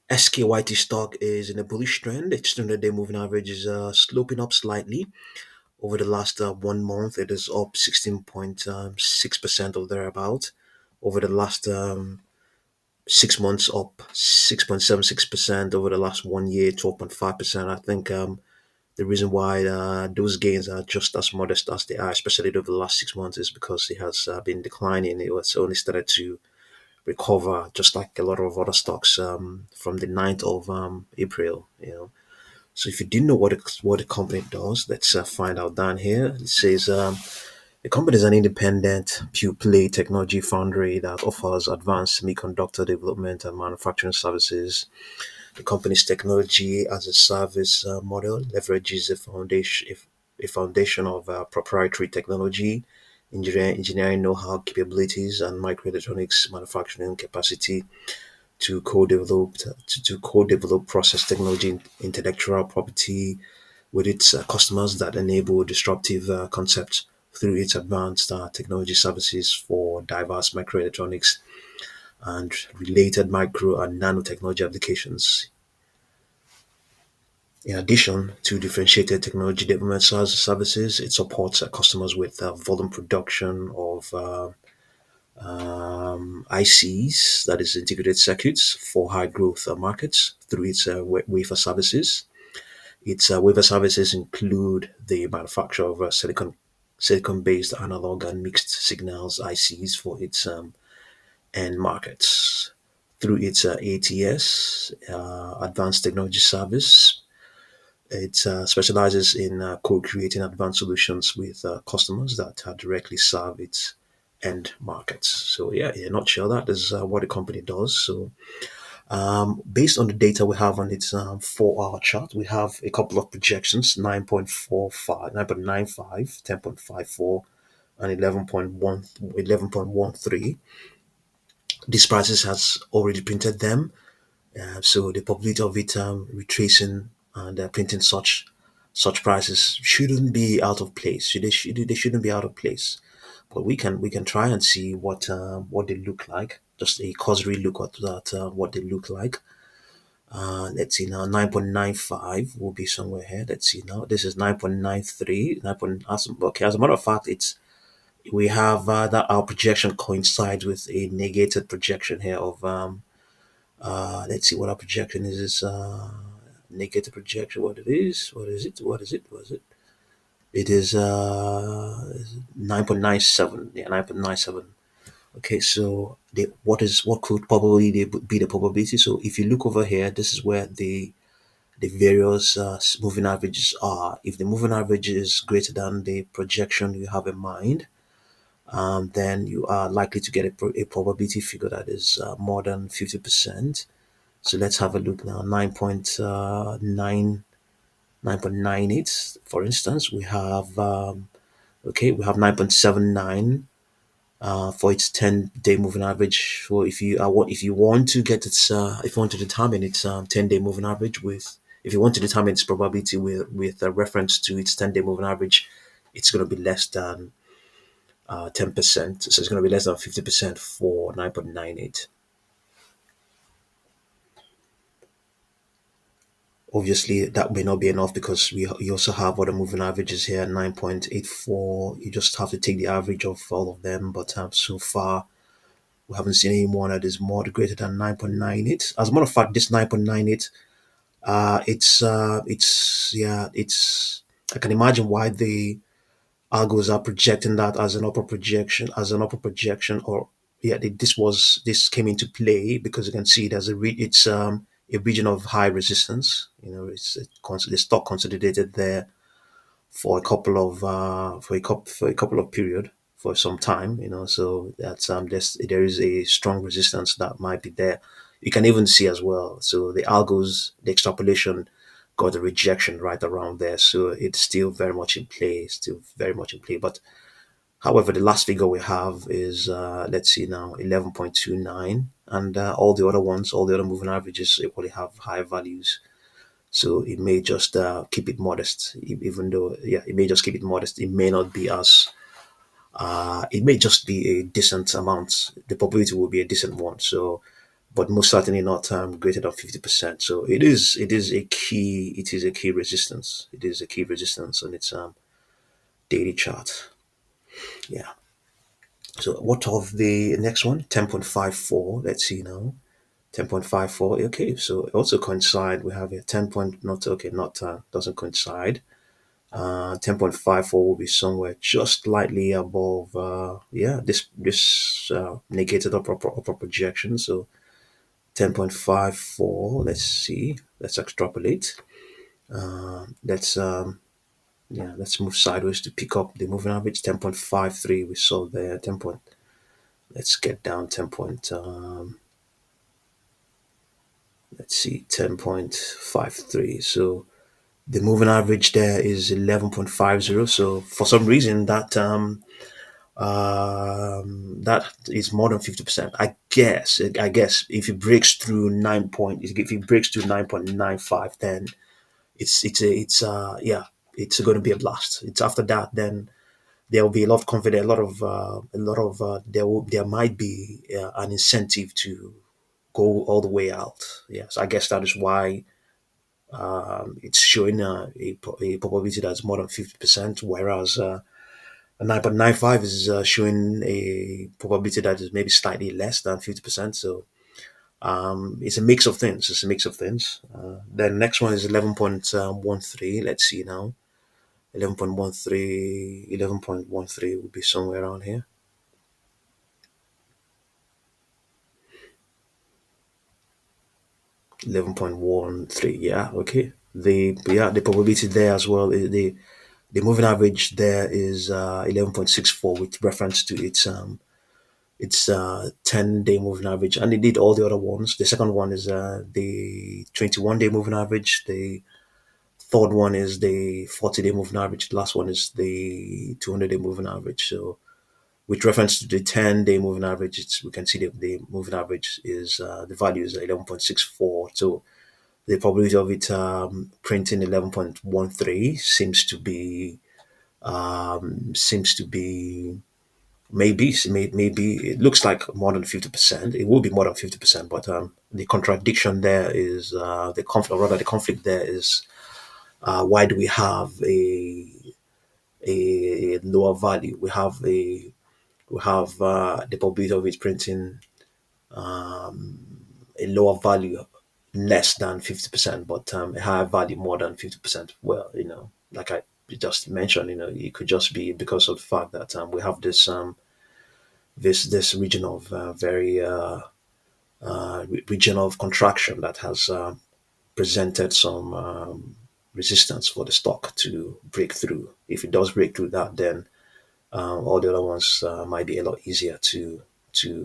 SKYT stock is in a bullish trend. Its 200-day moving average is sloping up slightly. Over the last 1 month, it is up 16.6% or thereabout. Over the last 6 months, up 6.76%. Over the last 1 year, 12.5%. I think the reason why those gains are just as modest as they are, especially over the last 6 months, is because it has been declining. It was only started to recover, just like a lot of other stocks, from the 9th of April. So if you didn't know what the company does, let's find out down here. It says the company is an independent, pure play technology foundry that offers advanced semiconductor development and manufacturing services. The company's technology as a service model leverages a foundation of proprietary technology, engineering know-how, capabilities, and microelectronics manufacturing capacity to co-develop process technology, intellectual property with its customers that enable disruptive concepts through its advanced technology services for diverse microelectronics and related micro and nanotechnology applications. In addition to differentiated technology development services, it supports customers with volume production of ICs, that is integrated circuits, for high growth markets through its wafer services. Its wafer services include the manufacture of silicon based analog and mixed signals ICs for its end markets. Through its ATS, Advanced Technology Service, it specializes in co-creating advanced solutions with customers that directly serve its end markets. So yeah, in a nutshell, that is what the company does. So based on the data we have on its 4 hour chart, we have a couple of projections: 9.45, 9.95, 10.54, and 11.13. These prices has already printed them. So the probability of it retracing and printing such prices shouldn't be out of place. They shouldn't be out of place. But we can try and see what they look like. Just a cursory look at that, what they look like. Let's see now, 9.95 will be somewhere here. Let's see now. This is 9.93. Okay, as a matter of fact, it's we have that our projection coincides with a negated projection here of let's see what our projection is. Negative projection. What it is? What is it? What is it? What is it? It is 9.97. Yeah, 9.97. Okay, so what could probably be the probability? So if you look over here, this is where the various moving averages are. If the moving average is greater than the projection you have in mind, then you are likely to get a probability figure that is more than 50%. So let's have a look now. 9.98, for instance. We have 9.79 for its 10-day moving average. So if you want to get its if you want to determine its 10-day moving average with if you want to determine its probability with a reference to its 10-day moving average, it's going to be less than 10%. So it's going to be less than 50% for 9.98. Obviously, that may not be enough because you also have other moving averages here, 9.84. You just have to take the average of all of them. But so far, we haven't seen any one that is more greater than 9.98. As a matter of fact, this 9.98, it's. I can imagine why the algos are projecting that as an upper projection, or yeah, this came into play because you can see it as it's a region of high resistance. The stock consolidated there for a couple of for a couple of period for some time. So that's there is a strong resistance that might be there. You can even see as well. So the extrapolation got a rejection right around there. So it's still very much in play, still very much in play. But however, the last figure we have is let's see now, 11.29, and all the other moving averages equally have high values. So it may just keep it modest, even though, yeah, it may just keep it modest. It may not be as, it may just be a decent amount. The probability will be a decent one. So, but most certainly not greater than 50%. So it is a key resistance. It is a key resistance on its daily chart. Yeah. So what of the next one? 10.54. Let's see now. 10.54. Okay, so it also coincide. We have a 10 point, not okay, not doesn't coincide. 10.54 will be somewhere just slightly above. Yeah, this negated upper projection. So 10.54. Let's see. Let's extrapolate. Let's yeah, let's move sideways to pick up the moving average. 10.53 we saw there. 10 point. Let's get down 10 point. Let's see, 10.53. So the moving average there is 11.50. So for some reason that is more than 50%. I guess if it breaks through 9.95, then yeah, it's going to be a blast. It's after that, then there will be a lot of confidence, there might be an incentive to go all the way out. Yes, I guess that is why it's showing a probability that's more than 50%, whereas a 9.95 is showing a probability that is maybe slightly less than 50%. So it's a mix of things. It's a mix of things. Then next one is 11.13. Let's see now. 11.13 will be somewhere around here. 11.13. Yeah, okay. The probability there as well is the moving average there is 11.64 with reference to its 10-day moving average, and indeed all the other ones. The second one is the 21-day moving average. The third one is the 40-day moving average. The last one is the 200-day moving average. So with reference to the 10-day moving average, we can see the moving average is the value is 11.64. So the probability of it printing 11.13 seems to be maybe it looks like more than 50%. It will be more than 50%, but the contradiction there is the conflict, or rather the conflict there is why do we have a lower value? We have the probability of it printing a lower value less than 50%, but a higher value more than 50%. Well, like I just mentioned, it could just be because of the fact that we have this region of very region of contraction that has presented some resistance for the stock to break through. If it does break through that, then all the other ones might be a lot easier to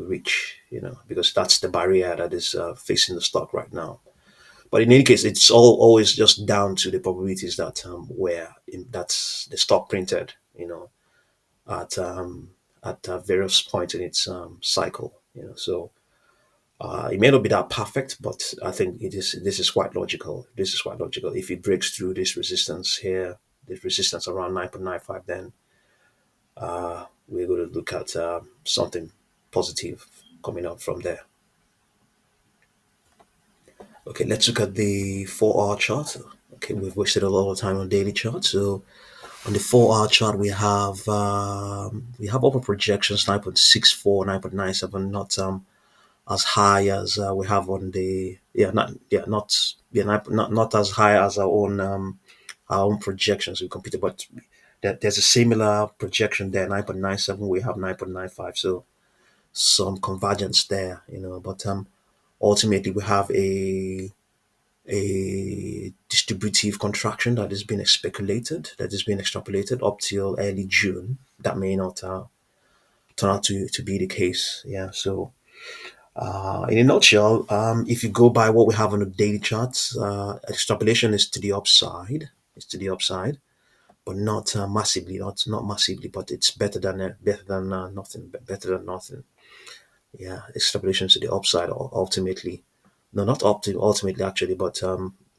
reach. Because that's the barrier that is facing the stock right now. But in any case, it's always just down to the probabilities that that's the stock printed. At various points in its cycle. So it may not be that perfect, but I think it is. This is quite logical. This is quite logical. If it breaks through this resistance here, this resistance around 9.95, then we're going to look at something positive coming out from there. Okay, let's look at the 4-hour chart. Okay, we've wasted a lot of time on daily chart, so on the 4-hour chart, we have upper projections 9.64, 9.97, not as high as we have on the not as high as our own projections we computed, but there's a similar projection there 9.97. We have 9.95, so some convergence there, but ultimately we have a distributive contraction that is being speculated, that is being extrapolated up till early June. That may not turn out to be the case. Yeah. So, in a nutshell, if you go by what we have on the daily charts, extrapolation is to the upside. It's to the upside, but not massively. Not massively, but it's better than nothing. Better than nothing. Yeah, extrapolation to the upside ultimately. No, not ultimately actually, but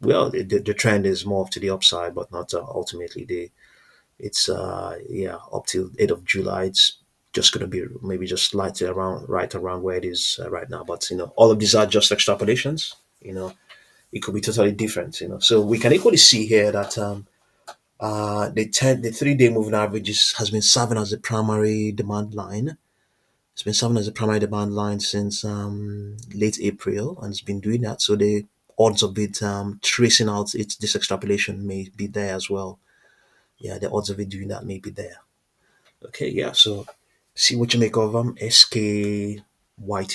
well, the trend is more to the upside, but not ultimately. It's yeah, up till 8th of July. just going to be maybe just slightly around right around where it is right now. But all of these are just extrapolations. It could be totally different. So we can equally see here that the 3-day moving averages has been serving as a primary demand line. It's been serving as a primary demand line since late April, and it's been doing that. So the odds of it tracing out this extrapolation may be there as well. Yeah, the odds of it doing that may be there. Okay, yeah. So see what you make of SKYT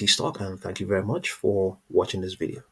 stock, and thank you very much for watching this video.